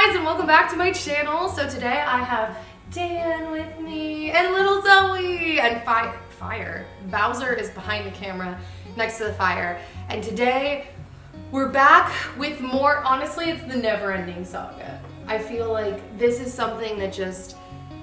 guys, and welcome back to my channel. So today I have Dan with me and little Zoe and Fire. Bowser is behind the camera next to the fire. And today we're back with more. Honestly, it's the never-ending saga. I feel like this is something that just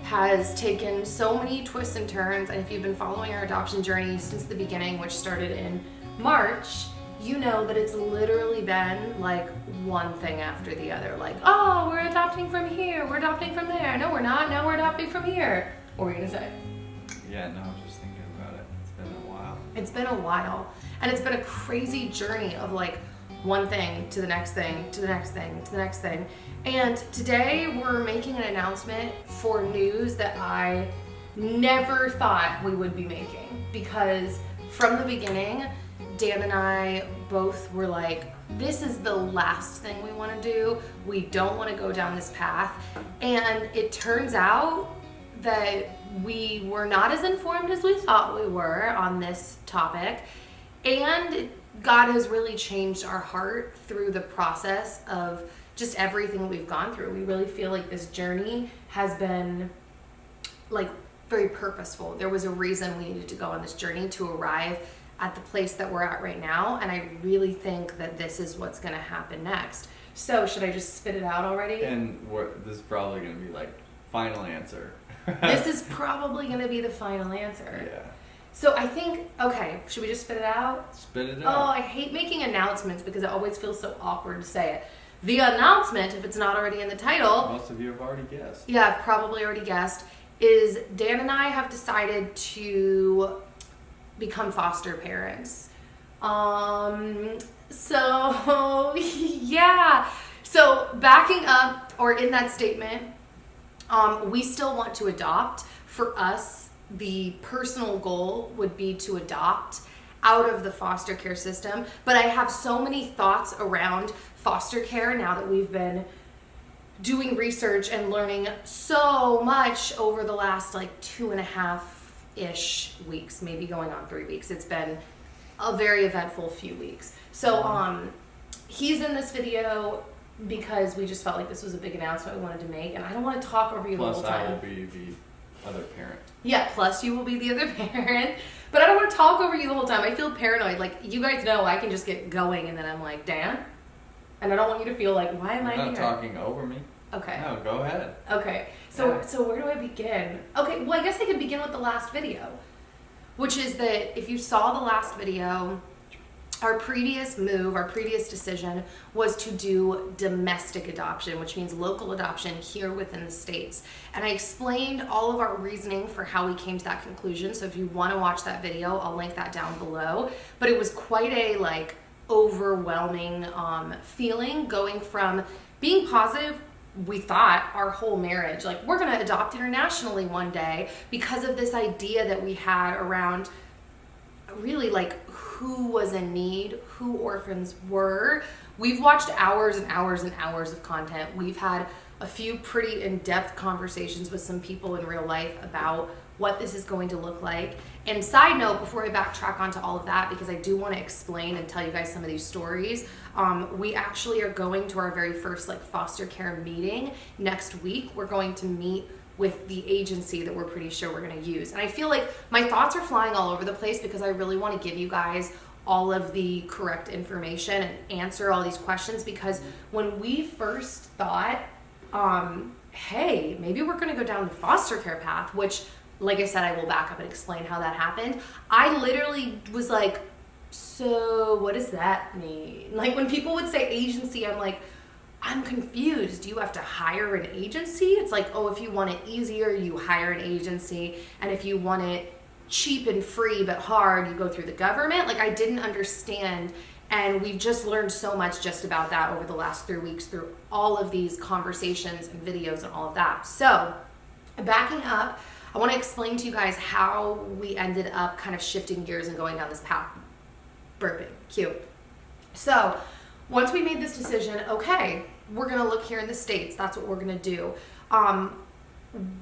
has taken so many twists and turns. And if you've been following our adoption journey since the beginning, which started in March, you know that it's literally been like one thing after the other. Like, oh, we're adopting from here, we're adopting from there. No, we're not. No, we're adopting from here. What were you gonna say? Yeah, no, I was just thinking about it. It's been a while. It's been a while. And it's been a crazy journey of like one thing to the next thing, to the next thing, to the next thing. And today we're making an announcement for news that I never thought we would be making. Because from the beginning, Dan and I both were like, this is the last thing we want to do. We don't want to go down this path. And it turns out that we were not as informed as we thought we were on this topic. And God has really changed our heart through the process of just everything we've gone through. We really feel like this journey has been like very purposeful. There was a reason we needed to go on this journey to arrive at the place that we're at right now, and I really think that this is what's going to happen next. So should I just spit it out already? And this is probably going to be like final answer. This is probably going to be the final answer. Yeah. So I think, okay, should we just spit it out? Spit it Oh, out. I hate making announcements because it always feels so awkward to say it. The announcement, if it's not already in the title, Most of you have already guessed. yeah, I've probably already guessed, is Dan and I have decided to become foster parents. So yeah. So backing up, or in that statement, we still want to adopt. For us, the personal goal would be to adopt out of the foster care system. But I have so many thoughts around foster care now that we've been doing research and learning so much over the last like 2.5-ish weeks, maybe going on 3 weeks. It's been a very eventful few weeks. So he's in this video because we just felt like this was a big announcement we wanted to make, and I don't want to talk over you the whole Plus, time. I will be the other parent. Yeah, plus you will be the other parent. But I don't want to talk over you the whole time. I feel paranoid. Like, you guys know I can just get going and then I'm like, Dan? And I don't want you to feel like, why am I You're here? not talking over me. Okay. No, go ahead. Okay, so where do I begin? Okay, well, I guess I could begin with the last video, which is that if you saw the last video, our previous move, our previous decision was to do domestic adoption, which means local adoption here within the States. And I explained all of our reasoning for how we came to that conclusion. So if you want to watch that video, I'll link that down below. But it was quite a like overwhelming feeling going from being positive. We thought our whole marriage, like we're going to adopt internationally one day, because of this idea that we had around really like who was in need, who orphans were. We've watched hours and hours and hours of content. We've had a few pretty in-depth conversations with some people in real life about what this is going to look like. And side note, before I backtrack onto all of that, because I do want to explain and tell you guys some of these stories, we actually are going to our very first like foster care meeting next week. We're going to meet with the agency that we're pretty sure we're going to use. And I feel like my thoughts are flying all over the place because I really want to give you guys all of the correct information and answer all these questions, because when we first thought, hey, maybe we're going to go down the foster care path, which, like I said, I will back up and explain how that happened. I literally was like, so what does that mean? Like when people would say agency, I'm like, I'm confused. Do you have to hire an agency? It's like, oh, if you want it easier, you hire an agency. And if you want it cheap and free but hard, you go through the government. Like I didn't understand. And we've just learned so much just about that over the last 3 weeks through all of these conversations and videos and all of that. So backing up, I want to explain to you guys how we ended up kind of shifting gears and going down this path. Burping, cute. So once we made this decision, okay, we're going to look here in the States. That's what we're going to do.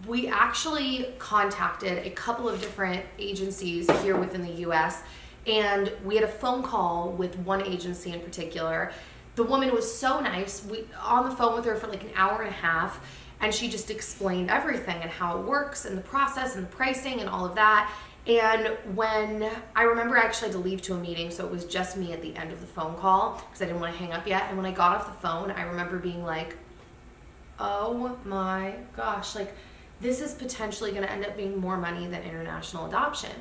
We actually contacted a couple of different agencies here within the US, and we had a phone call with one agency in particular the woman was so nice. We on the phone with her for like an hour and a half, and she just explained everything and how it works and the process and the pricing and all of that. And when I remember I actually had to leave to a meeting, so it was just me at the end of the phone call because I didn't want to hang up yet. And when I got off the phone, I remember being like, oh my gosh, like this is potentially going to end up being more money than international adoption.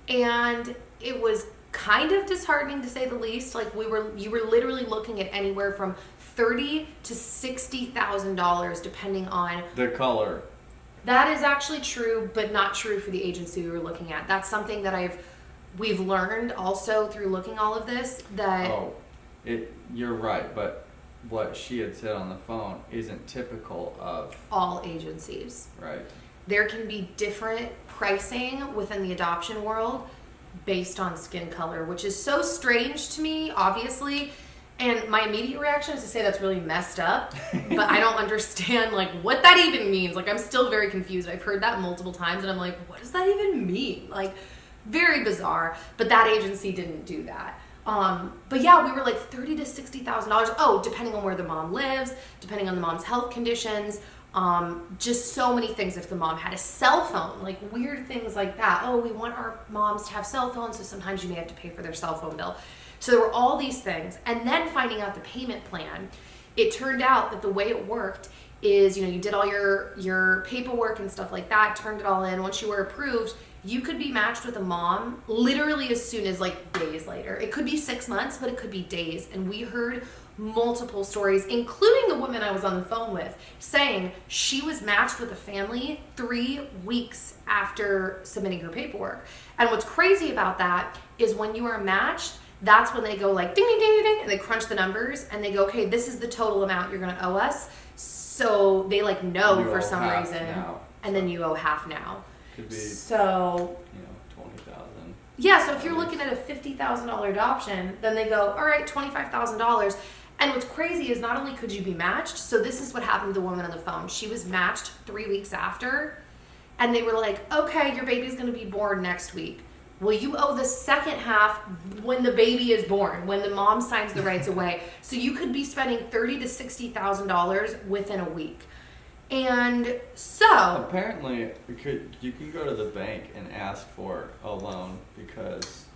And it was kind of disheartening to say the least. Like you were literally looking at anywhere from $30,000 to $60,000 depending on the color. That is actually true, but not true for the agency we were looking at. That's something that we've learned also through looking all of this that you're right, but what she had said on the phone isn't typical of all agencies. Right. There can be different pricing within the adoption world based on skin color, which is so strange to me, obviously. And my immediate reaction is to say that's really messed up, but I don't understand like what that even means. Like I'm still very confused. I've heard that multiple times and I'm like, what does that even mean? Like very bizarre, but that agency didn't do that. But yeah, we were like $30,000 to $60,000. Oh, depending on where the mom lives, depending on the mom's health conditions, just so many things. If the mom had a cell phone, like weird things like that. Oh, we want our moms to have cell phones, so sometimes you may have to pay for their cell phone bill. So there were all these things. And then finding out the payment plan, it turned out that the way it worked is, you did all your paperwork and stuff like that, turned it all in. Once you were approved, you could be matched with a mom literally as soon as like days later. It could be 6 months, but it could be days. And we heard multiple stories, including the woman I was on the phone with, saying she was matched with a family 3 weeks after submitting her paperwork. And what's crazy about that is when you are matched, that's when they go like ding, ding, ding, ding, ding, and they crunch the numbers and they go, okay, this is the total amount you're going to owe us. So they like know for some reason, and then you owe half now. Could be, so, $20,000. Yeah, so if you're looking at a $50,000 adoption, then they go, all right, $25,000. And what's crazy is not only could you be matched, so this is what happened to the woman on the phone. She was matched 3 weeks after, and they were like, okay, your baby's going to be born next week. Well, you owe the second half when the baby is born, when the mom signs the rights away. So you could be spending $30,000 to $60,000 within a week. And so apparently you can go to the bank and ask for a loan because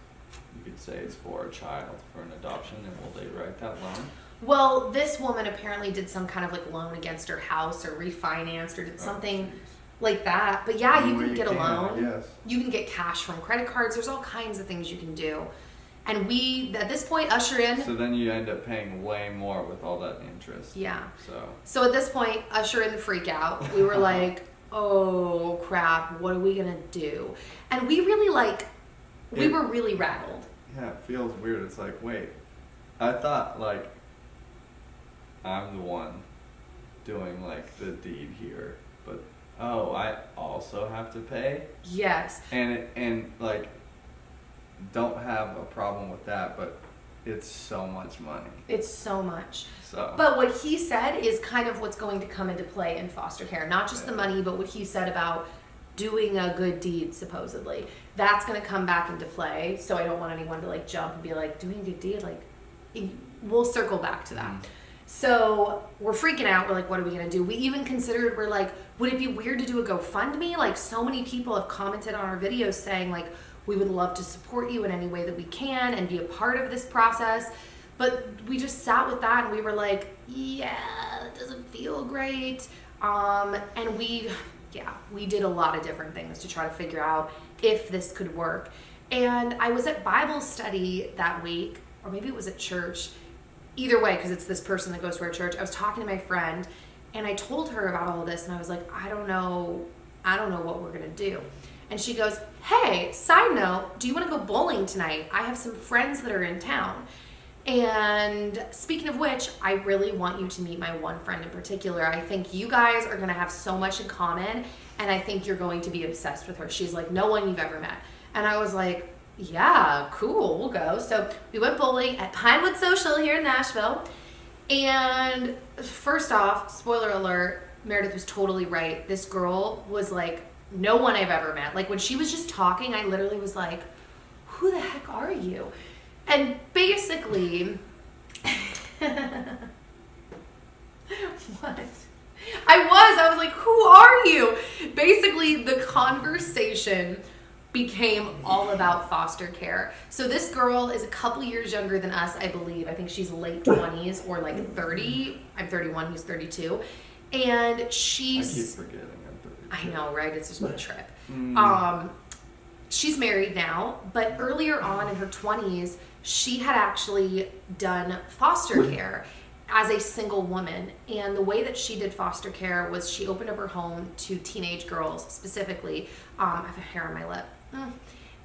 you could say it's for a child for an adoption, and will they write that loan? Well, this woman apparently did some kind of like loan against her house or refinanced or did something like that. But yeah, you can get a loan. Yes. You can get cash from credit cards. There's all kinds of things you can do. And we, at this point, usher in. So then you end up paying way more with all that interest. Yeah. So at this point, usher in the freak out. We were like, oh crap, what are we going to do? And we really we were really rattled. Yeah, it feels weird. It's like, wait, I thought like I'm the one doing like the deed here, but I also have to pay? Yes. And like don't have a problem with that, but it's so much money. It's so much. So. But what he said is kind of what's going to come into play in foster care. Not just the money, but what he said about doing a good deed, supposedly. That's going to come back into play. So I don't want anyone to like jump and be like, doing a good deed? Like, we'll circle back to that. Mm-hmm. So we're freaking out. We're like, what are we going to do? We even considered, we're like, would it be weird to do a GoFundMe? Like, so many people have commented on our videos saying like, we would love to support you in any way that we can and be a part of this process. But we just sat with that and we were like, yeah, it doesn't feel great. And we did a lot of different things to try to figure out if this could work. And I was at Bible study that week, or maybe it was at church. Either way, because it's this person that goes to our church. I was talking to my friend and I told her about all of this and I was like, I don't know what we're gonna do. And she goes, hey, side note, do you want to go bowling tonight? I have some friends that are in town. And speaking of which, I really want you to meet my one friend in particular. I think you guys are going to have so much in common, and I think you're going to be obsessed with her. She's like no one you've ever met. And I was like, yeah, cool, we'll go. So we went bowling at Pinewood Social here in Nashville. And first off, spoiler alert, Meredith was totally right. This girl was like no one I've ever met. Like when she was just talking, I literally was like, who the heck are you? And basically, What? I was like, who are you? Basically, the conversation became all about foster care. So this girl is a couple years younger than us, I believe. I think she's late 20s or like 30. I'm 31, he's 32. And she's... I keep forgetting I'm 32. I know, right? It's just one trip. Mm. She's married now, but earlier on in her 20s, she had actually done foster care as a single woman. And the way that she did foster care was she opened up her home to teenage girls specifically. I have a hair on my lip.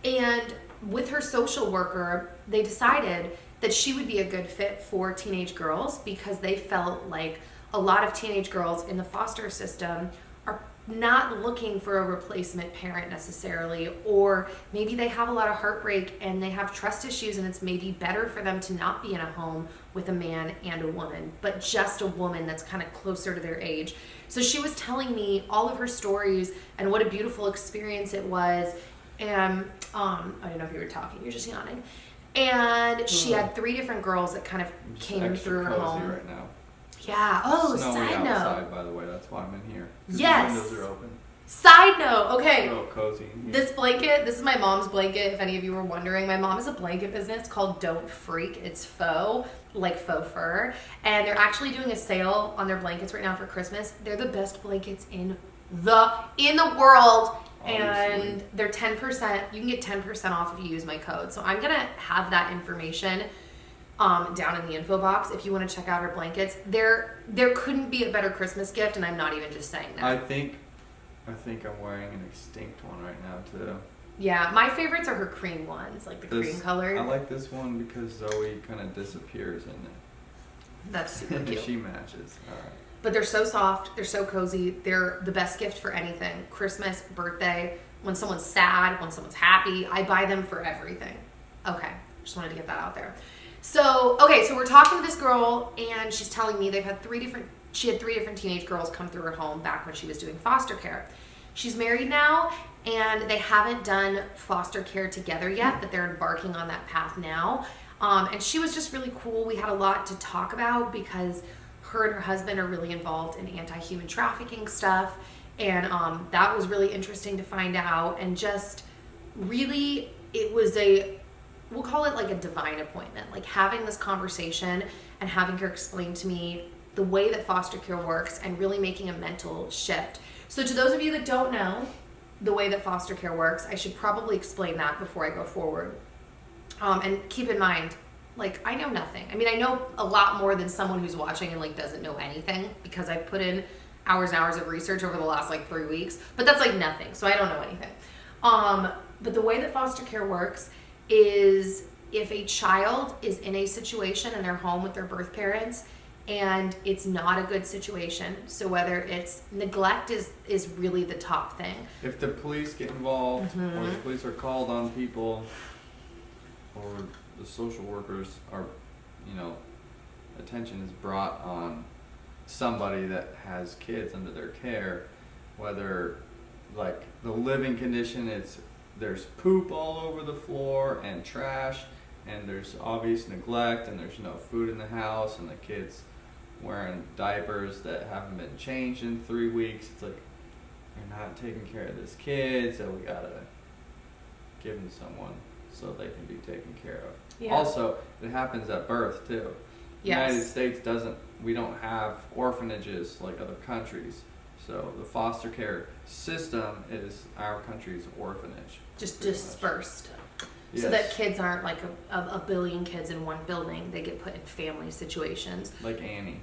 And with her social worker, they decided that she would be a good fit for teenage girls because they felt like a lot of teenage girls in the foster system are not looking for a replacement parent necessarily, or maybe they have a lot of heartbreak and they have trust issues, and it's maybe better for them to not be in a home with a man and a woman, but just a woman that's kind of closer to their age. So she was telling me all of her stories and what a beautiful experience it was. And I don't know if you were talking, you're just yawning. And she had 3 different girls that kind of came through her home. Right now. Yeah. Oh, Snowy side outside, note. by the way. That's why I'm in here. Yes. The windows are open. Side note. Okay. It's a little cozy in here. This blanket, this is my mom's blanket, if any of you were wondering. My mom has a blanket business called Don't Freak. It's faux, like faux fur. And they're actually doing a sale on their blankets right now for Christmas. They're the best blankets in the world. Obviously. And they're 10%. You can get 10% off if you use my code. So I'm going to have that information down in the info box if you want to check out her blankets. There couldn't be a better Christmas gift, and I'm not even just saying that. I think I'm wearing an extinct one right now too. Yeah, my favorites are her cream ones, like the cream colored. I like this one because Zoe kind of disappears in it. That's super cute. She matches. All right. But they're so soft, they're so cozy, they're the best gift for anything. Christmas, birthday, when someone's sad, when someone's happy, I buy them for everything. Okay, just wanted to get that out there. So, okay, so we're talking to this girl, and she's telling me she had 3 different teenage girls come through her home back when she was doing foster care. She's married now, and they haven't done foster care together yet, but they're embarking on that path now. And she was just really cool. We had a lot to talk about because her and her husband are really involved in anti-human trafficking stuff, and that was really interesting to find out. And just really, it was we'll call it like a divine appointment, like having this conversation and having her explain to me the way that foster care works and really making a mental shift. So to those of you that don't know the way that foster care works, I should probably explain that before I go forward. And keep in mind, like, I know nothing. I mean, I know a lot more than someone who's watching and like doesn't know anything because I've put in hours and hours of research over the last like 3 weeks, but that's like nothing. So I don't know anything. But the way that foster care works is if a child is in a situation in their home with their birth parents and it's not a good situation, so whether it's neglect is really the top thing. If the police get involved, or the police are called on people, or the social workers are, attention is brought on somebody that has kids under their care, whether like the living condition, there's poop all over the floor and trash, and there's obvious neglect, and there's no food in the house, and the kids wearing diapers that haven't been changed in 3 weeks. It's like, you're not taking care of this kid, so we gotta give them to someone so they can be taken care of. Yeah. Also, it happens at birth too. Yes. The United States we don't have orphanages like other countries. So the foster care system is our country's orphanage. Just pretty dispersed. much. So that Yes. kids aren't like a billion kids in one building. They get put in family situations. Like Annie.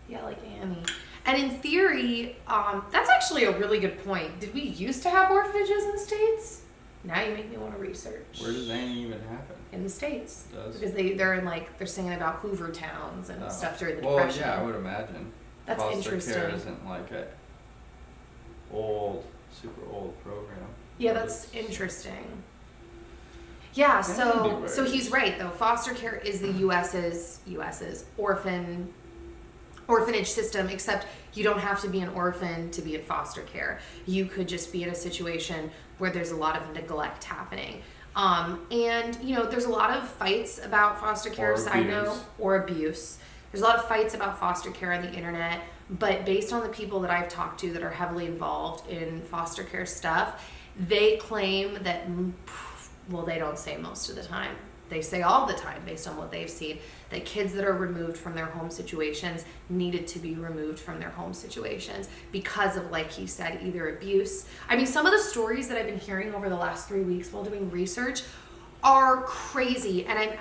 Yeah, like Annie. And in theory, that's actually a really good point. Did we used to have orphanages in the States? Now you make me want to research. Where does Annie even happen? In the States. It does? Because they're singing about Hoover towns and stuff during the Well, Depression. yeah, I would imagine. That's foster interesting. care isn't like a super old program. Yeah, But that's it's- interesting. Yeah, so Anyways. he's right though. Foster care is the US's orphanage system, except you don't have to be an orphan to be in foster care. You could just be in a situation where there's a lot of neglect happening. And there's a lot of fights about foster care, Or side note, abuse. or abuse. there's a lot of fights about foster care on the internet, but based on the people that I've talked to that are heavily involved in foster care stuff, they claim that, well, they don't say most of the time, they say all the time, based on what they've seen, that kids that are removed from their home situations needed to be removed from their home situations because of, like he said, either abuse. I mean, some of the stories that I've been hearing over the last 3 weeks while doing research are crazy, and I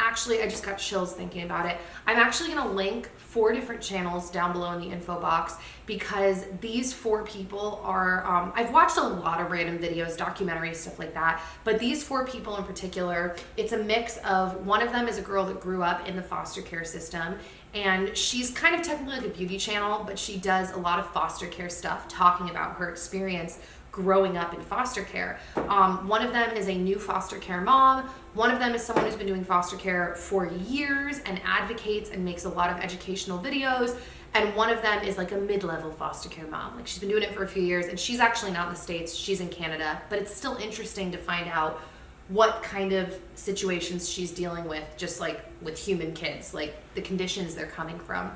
just got chills thinking about it. I'm actually going to link 4 different channels down below in the info box, because these 4 people are, I've watched a lot of random videos, documentaries, stuff like that, but these 4 people in particular, it's a mix of, one of them is a girl that grew up in the foster care system, and she's kind of technically like a beauty channel, but she does a lot of foster care stuff, talking about her experience growing up in foster care. One of them is a new foster care mom. One of them is someone who's been doing foster care for years and advocates and makes a lot of educational videos. And one of them is like a mid-level foster care mom. Like, she's been doing it for a few years, and she's actually not in the States, she's in Canada, but it's still interesting to find out what kind of situations she's dealing with, just like with human kids, like the conditions they're coming from.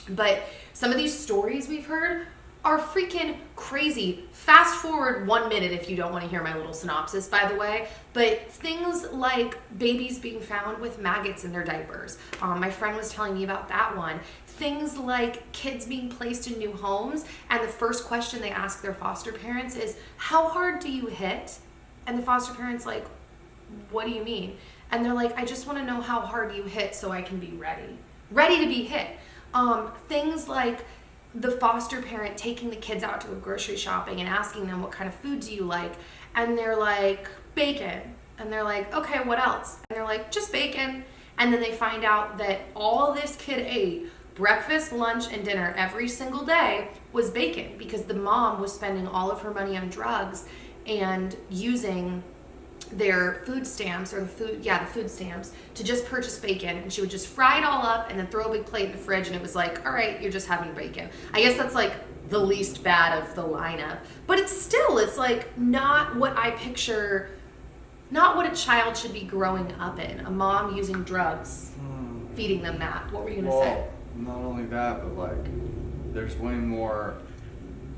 But some of these stories we've heard are freaking crazy. Fast forward 1 minute if you don't want to hear my little synopsis, by the way. But things like babies being found with maggots in their diapers. My friend was telling me about that one. Things like kids being placed in new homes, and the first question they ask their foster parents is, how hard do you hit? And the foster parents like, what do you mean? And they're like, I just want to know how hard you hit so I can be ready to be hit. Things like the foster parent taking the kids out to go grocery shopping and asking them, what kind of food do you like? And they're like, bacon. And they're like, okay, what else? And they're like, just bacon. And then they find out that all this kid ate, breakfast, lunch, and dinner every single day, was bacon, because the mom was spending all of her money on drugs and using their food stamps, or the food stamps, to just purchase bacon, and she would just fry it all up and then throw a big plate in the fridge, and it was like, all right, you're just having bacon. I guess that's like the least bad of the lineup, but it's like not what I picture, not what a child should be growing up in. A mom using drugs, feeding them that. What were you gonna say? Not only that, but like, there's way more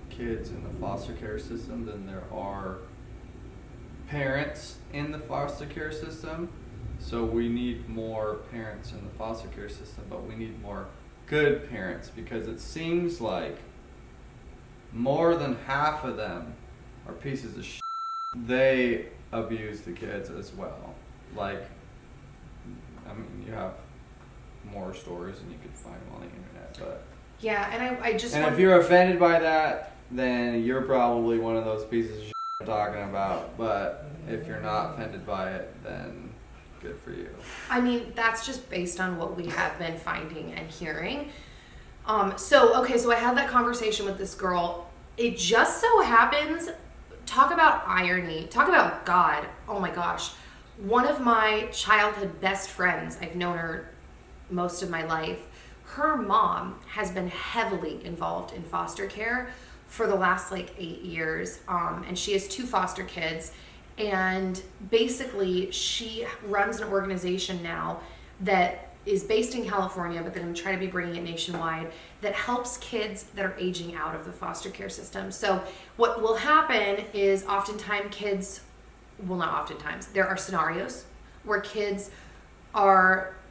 kids in the foster care system than there are parents in the foster care system. So we need more parents in the foster care system, but we need more good parents, because it seems like more than half of them are pieces of shit. They abuse the kids as well. Like, I mean, you have more stories than you could find on the internet, but yeah, and I just if you're offended by that, then you're probably one of those pieces of shit I'm talking about. But if you're not offended by it, then good for you. I mean, that's just based on what we have been finding and hearing. So I had that conversation with this girl. It just so happens, talk about irony, talk about God. Oh my gosh. One of my childhood best friends, I've known her most of my life, her mom has been heavily involved in foster care for the last like 8 years. And she has 2 foster kids. And basically she runs an organization now that is based in California, but then I'm trying to be bringing it nationwide, that helps kids that are aging out of the foster care system. So what will happen is there are scenarios where kids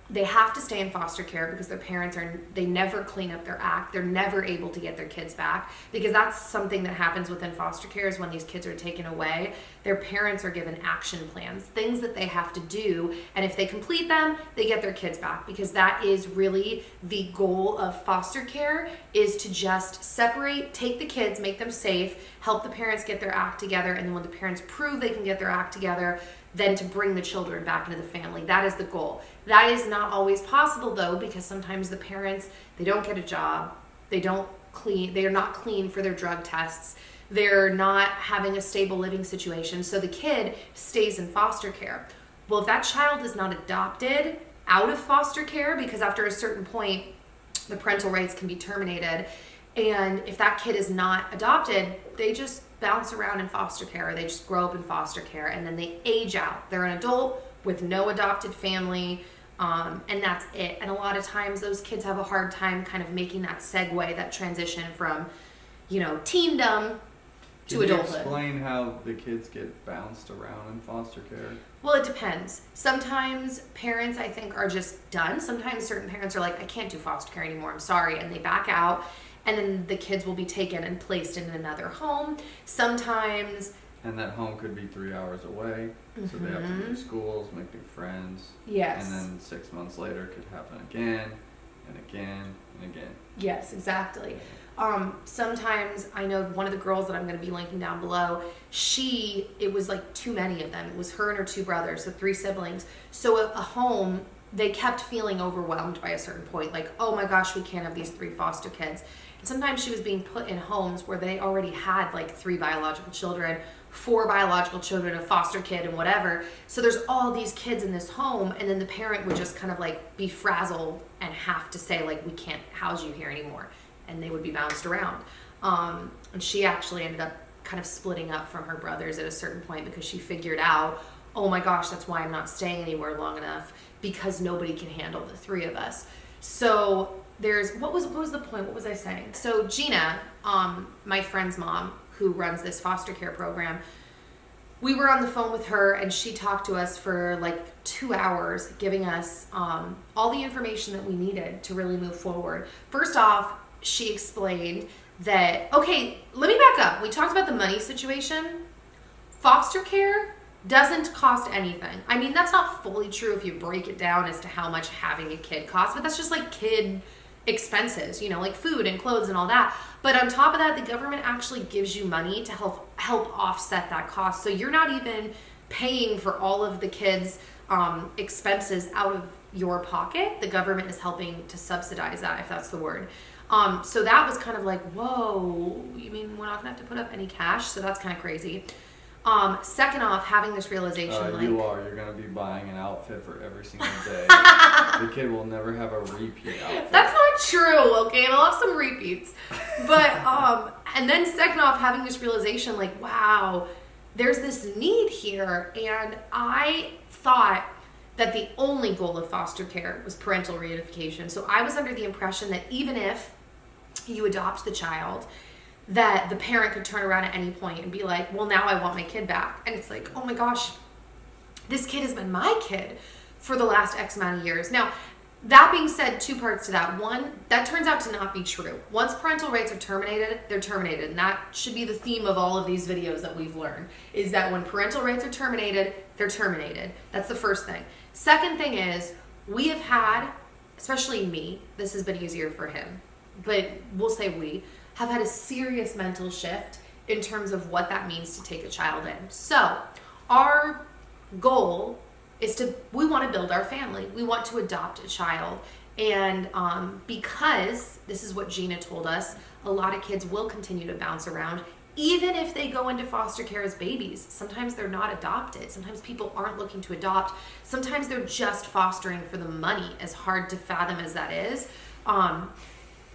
they have to stay in foster care because their parents they never clean up their act. They're never able to get their kids back, because that's something that happens within foster care, is when these kids are taken away, their parents are given action plans, things that they have to do. And if they complete them, they get their kids back, because that is really the goal of foster care, is to just separate, take the kids, make them safe, help the parents get their act together. And then when the parents prove they can get their act together, then to bring the children back into the family. That is the goal. That is not always possible though, because sometimes the parents, they don't get a job, they are not clean for their drug tests, they're not having a stable living situation, so the kid stays in foster care. Well, if that child is not adopted out of foster care, because after a certain point, the parental rights can be terminated, and if that kid is not adopted, they just bounce around in foster care, or they just grow up in foster care, and then they age out. They're an adult with no adopted family, And that's it. And a lot of times those kids have a hard time kind of making that segue, that transition from, teendom to Can you adulthood. explain how the kids get bounced around in foster care? Well, it depends. Sometimes parents, I think, are just done. Sometimes certain parents are like, I can't do foster care anymore, I'm sorry, and they back out. And then the kids will be taken and placed in another home. Sometimes... And that home could be 3 hours away, so they have to move schools, make new friends. Yes. And then 6 months later it could happen again, and again, and again. Yes, exactly. Sometimes I know one of the girls that I'm going to be linking down below, it was like too many of them. It was her and her 2 brothers, so 3 siblings. So a home, they kept feeling overwhelmed by a certain point. Like, oh my gosh, we can't have these 3 foster kids. And sometimes she was being put in homes where they already had like 3 biological children, 4 biological children, a foster kid, and whatever. So there's all these kids in this home, and then the parent would just kind of like be frazzled and have to say like, we can't house you here anymore. And they would be bounced around. And she actually ended up kind of splitting up from her brothers at a certain point because she figured out, oh my gosh, that's why I'm not staying anywhere long enough, because nobody can handle the 3 of us. So what was the point? What was I saying? So Gina, my friend's mom, who runs this foster care program, we were on the phone with her and she talked to us for like 2 hours, giving us all the information that we needed to really move forward. First off, she explained that, okay, let me back up. We talked about the money situation. Foster care doesn't cost anything. I mean, that's not fully true if you break it down as to how much having a kid costs, but that's just like kid expenses, like food and clothes and all that. But on top of that, the government actually gives you money to help offset that cost. So you're not even paying for all of the kids' expenses out of your pocket. The government is helping to subsidize that, if that's the word. So that was kind of like, whoa, you mean we're not gonna have to put up any cash? So that's kind of crazy. Second off, having this realization, you're gonna be buying an outfit for every single day. The kid will never have a repeat outfit. That's not true, okay? They'll have some repeats. But, and then second off, having this realization, like, wow, there's this need here. And I thought that the only goal of foster care was parental reunification. So I was under the impression that even if you adopt the child, that the parent could turn around at any point and be like, well, now I want my kid back. And it's like, oh my gosh, this kid has been my kid for the last X amount of years. Now, that being said, 2 parts to that. One, that turns out to not be true. Once parental rights are terminated, they're terminated. And that should be the theme of all of these videos that we've learned, is that when parental rights are terminated, they're terminated. That's the first thing. Second thing is, we have had, especially me, this has been easier for him, but we'll say we, have had a serious mental shift in terms of what that means to take a child in. So our goal is we want to build our family. We want to adopt a child. And because, this is what Gina told us, a lot of kids will continue to bounce around, even if they go into foster care as babies. Sometimes they're not adopted. Sometimes people aren't looking to adopt. Sometimes they're just fostering for the money, as hard to fathom as that is.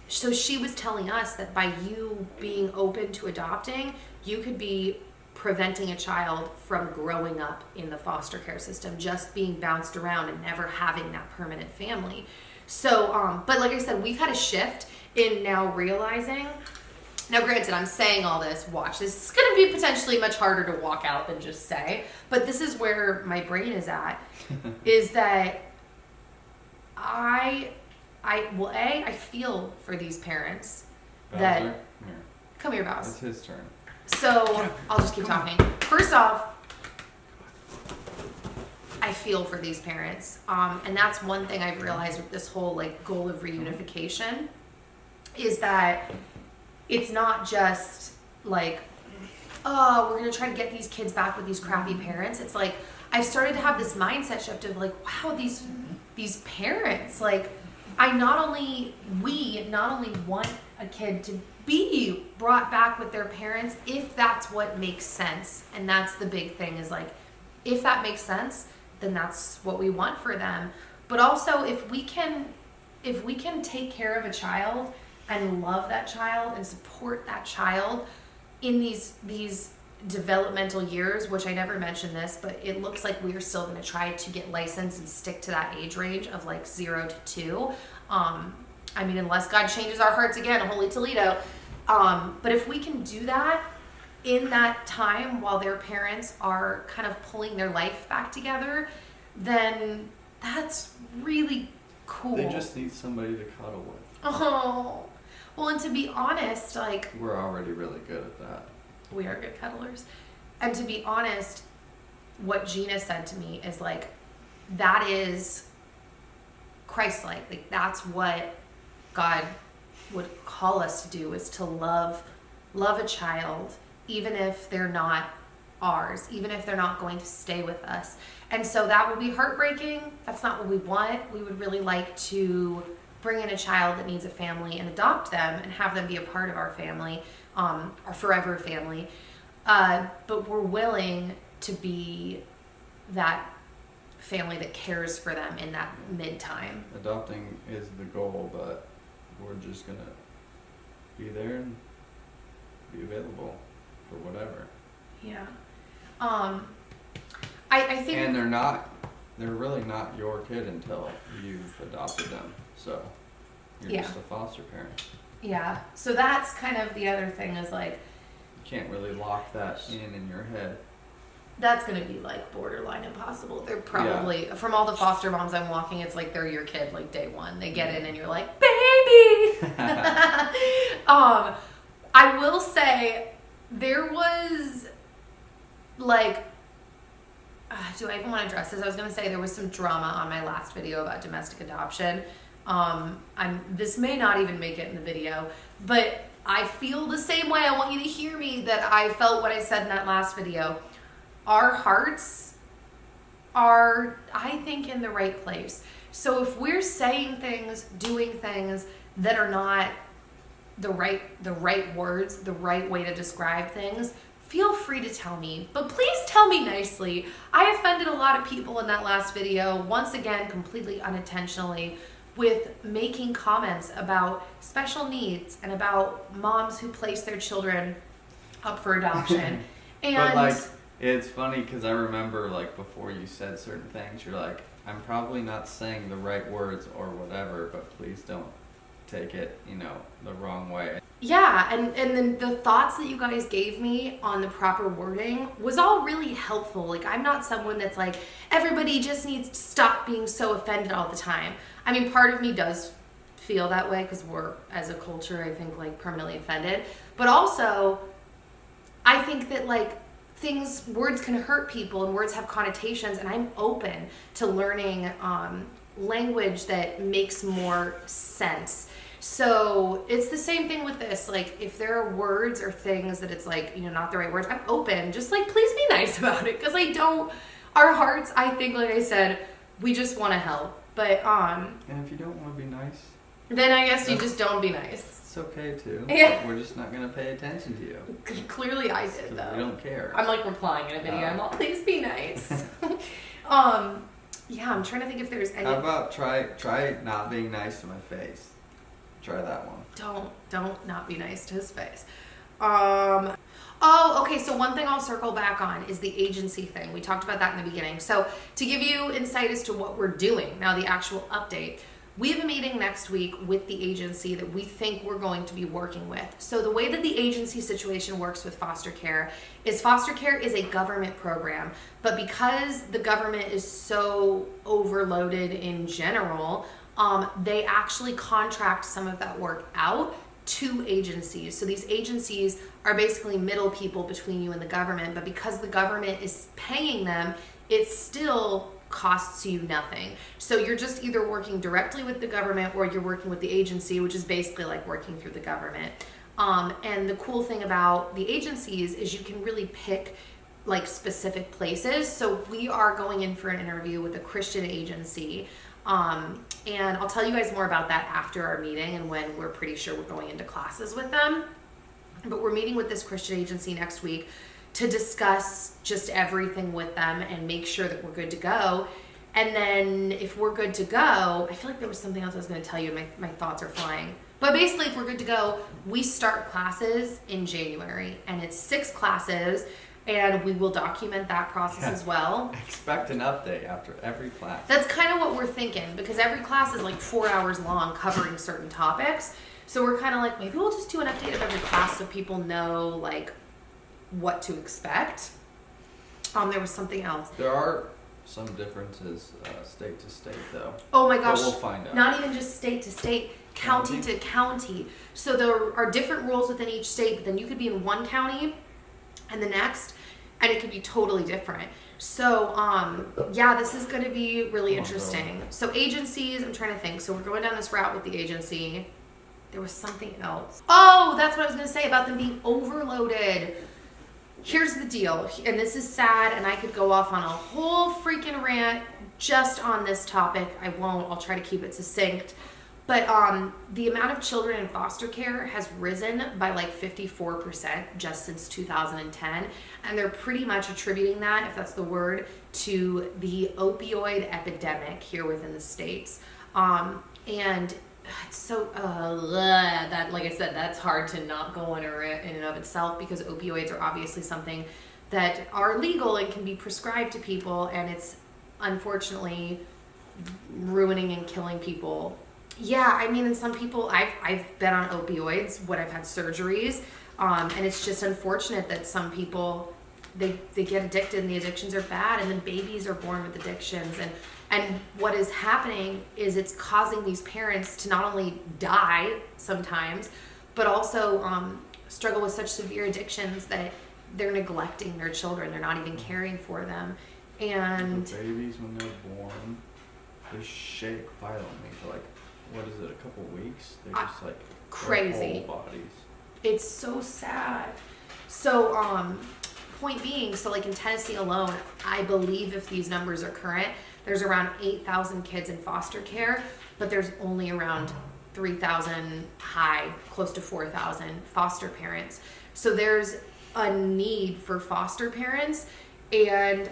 So she was telling us that by you being open to adopting, you could be preventing a child from growing up in the foster care system, just being bounced around and never having that permanent family. So, but like I said, we've had a shift in now realizing, now granted, I'm saying all this, watch, this is going to be potentially much harder to walk out than just say, but this is where my brain is at, is that I feel for these parents that... Here. Come here, Boss. It's his turn. So, I'll just keep talking. First off, I feel for these parents. And that's one thing I've realized with this whole like goal of reunification, is that it's not just like, oh, we're going to try to get these kids back with these crappy parents. It's like, I've started to have this mindset shift of like, wow, these parents, like, we not only want a kid to be brought back with their parents if that's what makes sense. And that's the big thing, is like, if that makes sense, then that's what we want for them. But also, if we can take care of a child and love that child and support that child in these developmental years, which I never mentioned this, but it looks like we're still going to try to get licensed and stick to that age range of like 0 to 2. I mean, unless God changes our hearts again, holy Toledo. But if we can do that in that time while their parents are kind of pulling their life back together, then that's really cool. They just need somebody to cuddle with. Oh, well, and to be honest, like, we're already really good at that. we are good cuddlers. And to be honest, what Gina said to me is like, that is Christ-like. Like, that's what God would call us to do, is to love a child, even if they're not ours, even if they're not going to stay with us. And so that would be heartbreaking. That's not what we want. We would really like to bring in a child that needs a family and adopt them and have them be a part of our family, our forever family. But we're willing to be that family that cares for them in that mid-time. Adopting is the goal, but we're just gonna be there and be available for whatever. Yeah. I think... And they're really not your kid until you've adopted them. So you're just a foster parent. Yeah. So that's kind of the other thing, is like, You can't really lock that in your head. that's going to be like borderline impossible. They're probably, from all the foster moms I'm walking, it's like they're your kid like day one. They get in and you're like, baby! I will say there was like, do I even want to address this? I was going to say there was some drama on my last video about domestic adoption. This may not even make it in the video, but I feel the same way. I want you to hear me that I felt what I said in that last video. Our hearts are, I think, in the right place. So if we're saying things, doing things that are not the right words, the right way to describe things, feel free to tell me, but please tell me nicely. I offended a lot of people in that last video, once again, completely unintentionally, with making comments about special needs and about moms who place their children up for adoption. And But like, it's funny because I remember like before you said certain things, you're like, I'm probably not saying the right words or whatever, but please don't take it, the wrong way. yeah, and then the thoughts that you guys gave me on the proper wording was all really helpful. Like, I'm not someone that's like, everybody just needs to stop being so offended all the time. I mean, part of me does feel that way because we're, as a culture, I think, like, permanently offended. But also, I think that, like, words can hurt people and words have connotations, and I'm open to learning language that makes more sense. So it's the same thing with this. Like, if there are words or things that it's like, not the right words, I'm open. Just like, please be nice about it. Because our hearts, I think, like I said, we just want to help. But, And if you don't want to be nice, then I guess you just don't be nice. it's okay too. Yeah. We're just not going to pay attention to you. Clearly I did, 'Cause though. we don't care. I'm like replying in a video. I'm all, please be nice. Yeah, I'm trying to think if there's any. How about try not being nice to my face? Try that one. Don't not be nice to his face. Oh, okay, so one thing I'll circle back on is the agency thing. We talked about that in the beginning. So to give you insight as to what we're doing, now the actual update, we have a meeting next week with the agency that we think we're going to be working with. So the way that the agency situation works with foster care is a government program, but because the government is so overloaded in general, they actually contract some of that work out to agencies. So these agencies are basically middle people between you and the government, but because the government is paying them, it still costs you nothing. So you're just either working directly with the government or you're working with the agency, which is basically like working through the government. And the cool thing about the agencies is you can really pick like specific places. So we are going in for an interview with a Christian agency. And I'll tell you guys more about that after our meeting and when we're pretty sure we're going into classes with them. But we're meeting with this Christian agency next week to discuss just everything with them and make sure that we're good to go. And then if we're good to go, I feel like there was something else I was going to tell you. My thoughts are flying. But basically, if we're good to go, we start classes in January. And it's 6 classes. and we will document that process as well. Expect an update after every class. That's kind of what we're thinking, because every class is like 4 hours long covering certain topics. So we're kind of like, maybe we'll just do an update of every class so people know like what to expect. There was something else. There are some differences state to state though. Oh my gosh. But we'll find out. Not even just state to state, county to county. So there are different rules within each state, but then you could be in one county and the next, and it could be totally different. So, yeah, this is going to be really interesting. So agencies, I'm trying to think. So we're going down this route with the agency. There was something else. Oh, that's what I was going to say about them being overloaded. Here's the deal, and this is sad, and I could go off on a whole freaking rant just on this topic. I won't. I'll try to keep it succinct. But the amount of children in foster care has risen by like 54% just since 2010. And they're pretty much attributing that, if that's the word, to the opioid epidemic here within the States. And it's so, that, like I said, that's hard to not go on in and of itself, because opioids are obviously something that are legal and can be prescribed to people. And it's unfortunately ruining and killing people. Yeah, I mean, and some people, I've been on opioids when I've had surgeries, and it's just unfortunate that some people, they get addicted, and the addictions are bad, and then babies are born with addictions, and what is happening is it's causing these parents to not only die sometimes, but also struggle with such severe addictions that they're neglecting their children. They're not even caring for them. And the babies, when they're born, they shake violently for like, what is it, a couple weeks? They're just like crazy. Their whole bodies. It's so sad. So, point being, so like in Tennessee alone, I believe if these numbers are current, there's around 8,000 kids in foster care, but there's only around 3,000 close to 4,000 foster parents. So there's a need for foster parents, and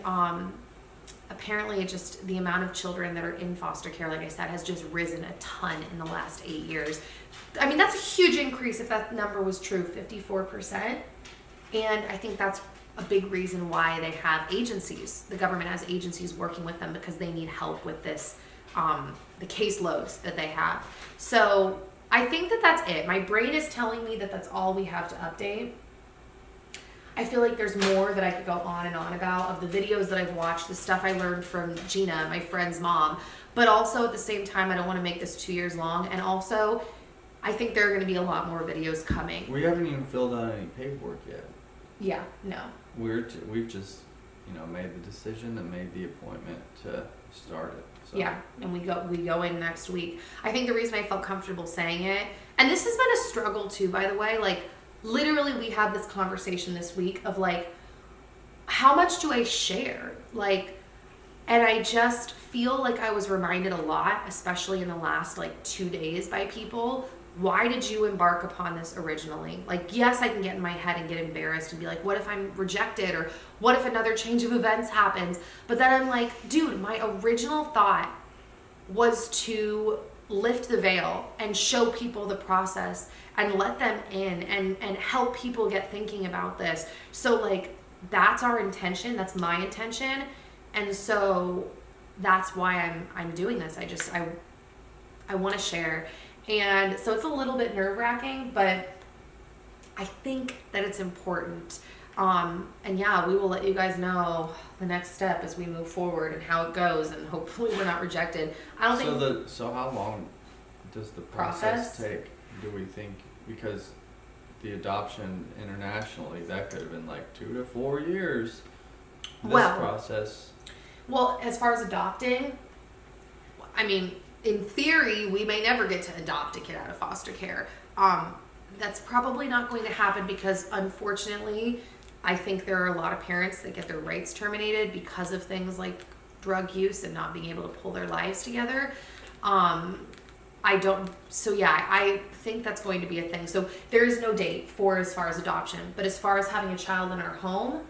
apparently just the amount of children that are in foster care, like I said, has just risen a ton in the last 8 years. I mean, that's a huge increase if that number was true, 54%. And I think that's a big reason why they have agencies. The government has agencies working with them, because they need help with this, the caseloads that they have. So I think that that's it. My brain is telling me that that's all we have to update. I feel like there's more that I could go on and on about, of the videos that I've watched, the stuff I learned from Gina, my friend's mom. But also at the same time, I don't want to make this 2 years long. And also, I think there are going to be a lot more videos coming. We haven't even filled out any paperwork yet. Yeah, no. We've just, made the decision and made the appointment to start it. So. Yeah, and we go in next week. I think the reason I felt comfortable saying it, and this has been a struggle too, by the way, like literally we had this conversation this week of like, how much do I share? Like, and I just feel like I was reminded a lot, especially in the last like 2 days, by people. Why did you embark upon this originally? Like, yes, I can get in my head and get embarrassed and be like, what if I'm rejected? Or what if another change of events happens? But then I'm like, dude, my original thought was to lift the veil and show people the process and let them in and help people get thinking about this. So like, that's our intention. That's my intention. And so that's why I'm doing this. I want to share. And so it's a little bit nerve-wracking, but I think that it's important. And yeah, we will let you guys know the next step as we move forward and how it goes, and hopefully we're not rejected. So how long does the process take, do we think? Because the adoption internationally, that could have been like 2 to 4 years. This process. Well, as far as adopting, I mean, in theory, we may never get to adopt a kid out of foster care. That's probably not going to happen, because unfortunately, I think there are a lot of parents that get their rights terminated because of things like drug use and not being able to pull their lives together. I think that's going to be a thing. So there is no date for as far as adoption, but as far as having a child in our home,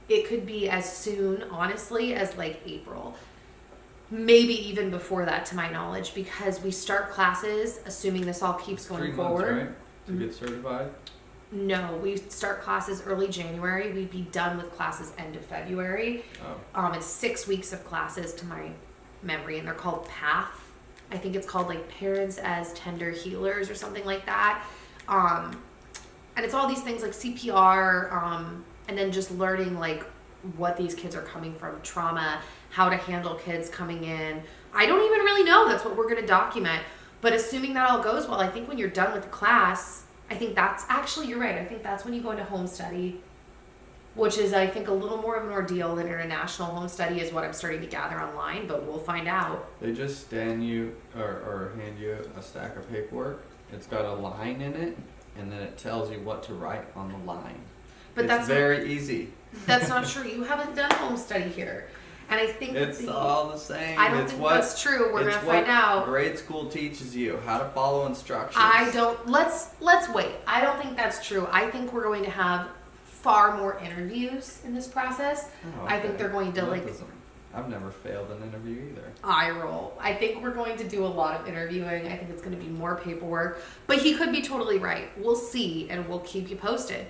it could be as soon, honestly, as like April. Maybe even before that, to my knowledge, because we start classes, assuming this all keeps going 3 forward. months, right? To get certified? No, we start classes early January. We'd be done with classes end of February. It's 6 weeks of classes to my memory, and they're called PATH. I think it's called like Parents as Tender Healers or something like that. And it's all these things like CPR, and then just learning like what these kids are coming from, trauma, how to handle kids coming in. I don't even really know. That's what we're going to document. But assuming that all goes well, I think when you're done with the class, I think that's actually, you're right. I think that's when you go into home study, which is, I think, a little more of an ordeal than international home study is what I'm starting to gather online, but we'll find out. They just stand you or hand you a stack of paperwork. It's got a line in it, and then it tells you what to write on the line. But it's very easy. That's not true. You haven't done home study here. And I think it's all the same. I don't think that's true. We're going to find out. Grade school teaches you how to follow instructions. Let's wait. I don't think that's true. I think we're going to have far more interviews in this process. Oh, okay. I think they're going to I've never failed an interview either. Eye roll. I think we're going to do a lot of interviewing. I think it's going to be more paperwork. But he could be totally right. We'll see, and we'll keep you posted.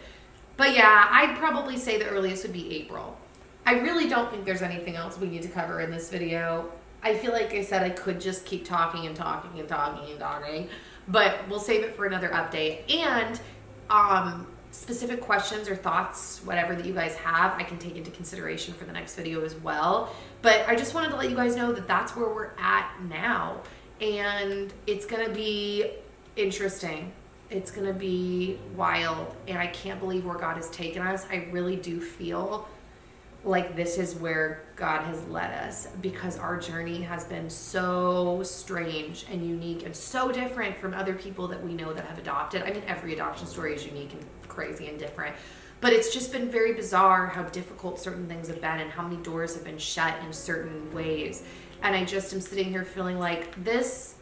But yeah, I'd probably say the earliest would be April. I really don't think there's anything else we need to cover in this video. I feel like I said I could just keep talking and talking and talking and talking, but we'll save it for another update. And specific questions or thoughts, whatever that you guys have, I can take into consideration for the next video as well. But I just wanted to let you guys know that that's where we're at now. And it's going to be interesting. It's going to be wild. And I can't believe where God has taken us. I really do feel like this is where God has led us, because our journey has been so strange and unique and so different from other people that we know that have adopted. I mean, every adoption story is unique and crazy and different, but it's just been very bizarre how difficult certain things have been and how many doors have been shut in certain ways. And I just am sitting here feeling like this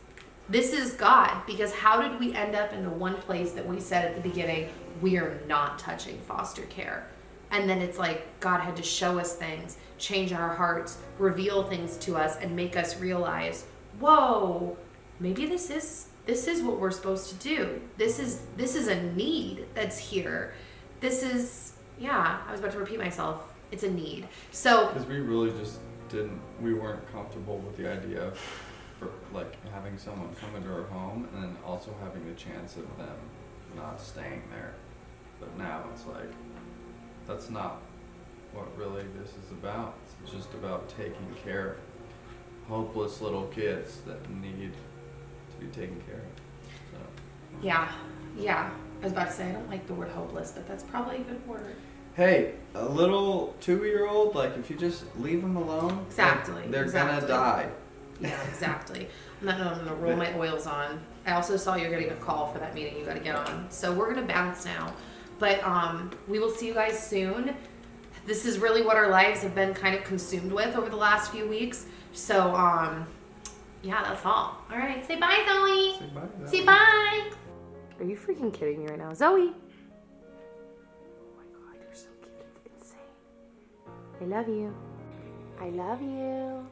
is God, because how did we end up in the one place that we said at the beginning, we are not touching foster care? And then it's like God had to show us things, change our hearts, reveal things to us, and make us realize, whoa, maybe this is what we're supposed to do. This is a need that's here. This is, yeah, I was about to repeat myself. It's a need. So because we really just we weren't comfortable with the idea of like having someone come into our home and then also having the chance of them not staying there. But now it's like, that's not what really this is about. It's just about taking care of hopeless little kids that need to be taken care of. So. Yeah. I was about to say, I don't like the word hopeless, but that's probably a good word. Hey, a little 2-year-old, like if you just leave them alone, exactly, they're gonna die. Yeah, exactly. I'm gonna roll my oils on. I also saw you're getting a call for that meeting you gotta get on. So we're gonna bounce now. But we will see you guys soon. This is really what our lives have been kind of consumed with over the last few weeks. So, yeah, that's all. All right, say bye, Zoe. Say bye. Say bye. Are you freaking kidding me right now? Zoe. Oh my God, you're so cute. It's insane. I love you. I love you.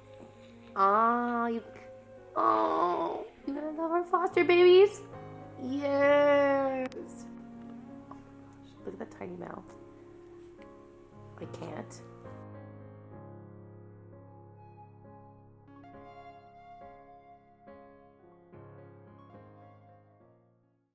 You gonna love our foster babies? Yes. Look at that tiny mouth. I can't.